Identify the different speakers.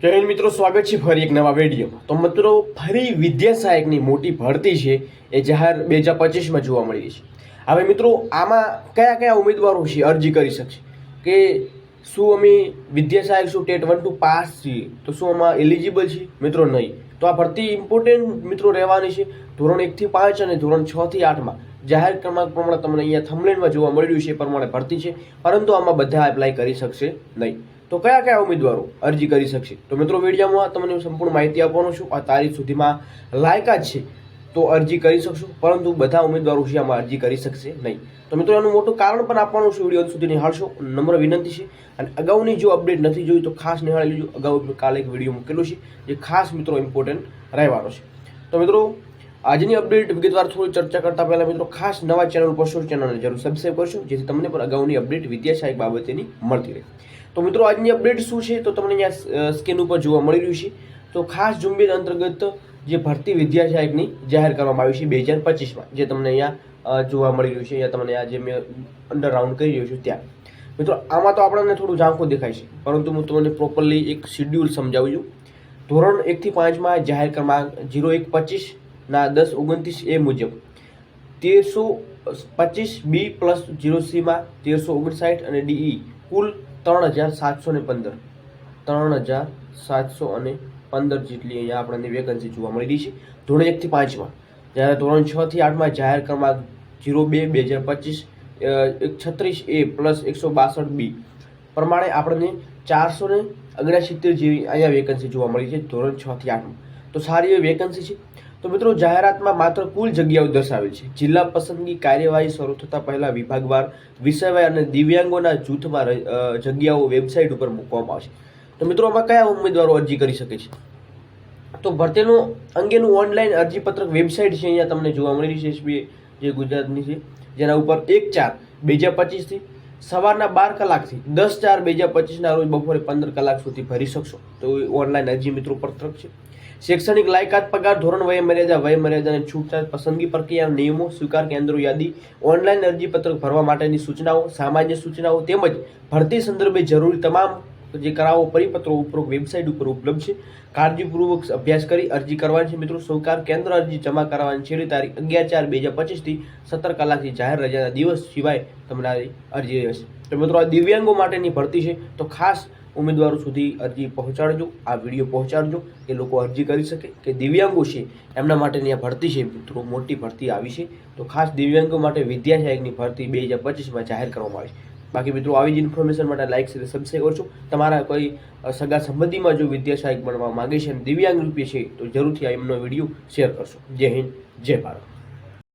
Speaker 1: જય હિન્દ મિત્રો, સ્વાગત છે ફરી એક નવા વિડીયોમાં। તો મિત્રો, ફરી વિદ્યા સહાયકની મોટી ભરતી છે એ જાહેર 2025માં જોવા મળી છે। હવે મિત્રો, આમાં કયા કયા ઉમેદવારો છે અરજી કરી શકશે કે શું અમે વિદ્યા સહાયક શું ટેટ 1 2 પાસ છીએ તો શું આમાં એલિજિબલ છે? મિત્રો નહીં। તો આ ભરતી ઇમ્પોર્ટન્ટ મિત્રો રહેવાની છે ધોરણ 1 થી 5 અને ધોરણ 6 થી 8માં જાહેર ક્રમાંક પ્રમાણે તમને અહીંયા થંબનેલમાં જોવા મળી રહ્યું છે એ પ્રમાણે ભરતી છે, પરંતુ આમાં બધા એપ્લાય કરી શકશે નહીં। તો કયા કયા ઉમેદવારો અરજી કરી શકશે? તો મિત્રો, વિડીયોમાં તમને સંપૂર્ણ માહિતી આપવાનો છું। આ તારીખ સુધીમાં લાયકાત છે તો અરજી કરી શકશો, પરંતુ બધા ઉમેદવારો છે આમાં અરજી કરી શકશે નહીં। તો મિત્રો, એનું મોટું કારણ પણ આપવાનું છું, વિડીયો સુધી નિહાળશો, નમ્ર વિનંતી છે। અને અગાઉની જો અપડેટ નથી જોઈ તો ખાસ નિહાળી લેજો। અગાઉ કાલે એક વિડીયો મૂકેલો છે જે ખાસ મિત્રો ઇમ્પોર્ટન્ટ રહેવાનો છે। તો મિત્રો, આજની અપડેટ વિગતવાર થોડી ચર્ચા કરતા પહેલા મિત્રો ખાસ નવા ચેનલ પર છો, ચેનલને જરૂર સબસ્ક્રાઈબ કરશો જેથી તમને પણ અગાઉની અપડેટ વિદ્યા સહાયક બાબતેની મળતી રહે। તો મિત્રો, આજની અપડેટ શું છે તો તમને અહીંયા સ્ક્રીન ઉપર જોવા મળી રહ્યું છે। તો ખાસ ઝુંબેશ અંતર્ગત જે ભરતી વિદ્યા સહાયકની જાહેર કરવામાં આવી છે 2025માં, જે તમને અહીંયા જોવા મળી રહ્યું છે। અહીંયા તમને આ જે મેં અંડર રાઉન્ડ કરી રહ્યો છું ત્યાં મિત્રો, આમાં તો આપણને થોડું ઝાંખું દેખાય છે, પરંતુ હું તમને પ્રોપરલી એક શિડ્યુલ સમજાવું છું। ધોરણ 1 થી 5માં જાહેર ક્રમાંક 0125ના 1029 એ મુજબ 1325B પ્લસ 0Cમાં 1359 અને ડીઈ કુલ 3715 જેટલી અહીંયા આપણને વેકન્સી જોવા મળી રહી છે ધોરણ 1 થી 5માં। જ્યારે ધોરણ 6 થી 8માં જાહેર ક્રમાંક 02/2025 136A પ્લસ 162B પ્રમાણે આપણને 469 જેવી અહીંયા વેકન્સી જોવા મળી છે ધોરણ 6 થી 8માં। તો સારી એવી વેકન્સી છે। તો મિત્રો, જાહેરાતમાં માત્ર કુલ જગ્યાઓ દર્શાવેલ છે। જિલ્લા પસંદગી કાર્યવાહી શરૂ થતાં પહેલા વિભાગવાર, વિષયવાર અને દિવ્યાંગોના જૂથમાં જગ્યાઓ વેબસાઇટ ઉપર મૂકવામાં આવશે। તો મિત્રો, આમાં કયા ઉમેદવારો અરજી કરી શકે છે? તો ભરતીનું અંગેનું ઓનલાઈન અરજીપત્રક વેબસાઇટ છે અહીંયા તમને જોવા મળી રહી છે એસબીઆઈ જે ગુજરાતની છે, જેના ઉપર 1/4/2025 થી સવારના 12 કલાકથી 10/4/2025ના રોજ બપોરે 15 કલાક સુધી ભરી શકશો। તો ઓનલાઈન અરજી મિત્રો પત્રક છે। શૈક્ષણિક લાયકાત, પગાર ધોરણ, વયમર્યાદા અને છૂટછાટ, પસંદગી પ્રક્રિયા, નિયમો, સ્વીકાર કેન્દ્રો યાદી, ઓનલાઈન અરજીપત્રક ભરવા માટેની સૂચનાઓ, સામાન્ય સૂચનાઓ તેમજ ભરતી સંદર્ભે જરૂરી તમામ જે કરાવો પરિપત્રો ઉપરોક્ત વેબસાઇટ ઉપર ઉપલબ્ધ છે। કાળજીપૂર્વક અભ્યાસ કરી અરજી કરવાની છે મિત્રો। સ્વીકાર કેન્દ્ર અરજી જમા કરાવવાની છેલ્લી તારીખ 11/4/2025 થી 17 કલાકથી જાહેર રજાના દિવસ સિવાય તમારી અરજી રહેશે। તો મિત્રો, આ દિવ્યાંગો માટેની ભરતી છે, તો ખાસ ઉમેદવારો સુધી અરજી પહોંચાડજો, આ વિડીયો પહોંચાડજો કે લોકો અરજી કરી શકે કે દિવ્યાંગો છે એમના માટેની આ ભરતી છે મિત્રો, મોટી ભરતી આવી છે। તો ખાસ દિવ્યાંગો માટે વિદ્યા સહાયકની ભરતી 2025માં જાહેર કરવામાં આવી છે। બાકી મિત્રો, આવી જ ઇન્ફોર્મેશન માટે લાઇક અને સબસ્ક્રાઈબ કરજો। તમારા કોઈ સગા સંબંધીમાં જો વિદ્યા સહાયક બનવા માંગે છે અને દિવ્યાંગ રૂપે છે તો જરૂરથી એમનો વિડીયો શેર કરશો। જય હિન્દ, જય ભારત।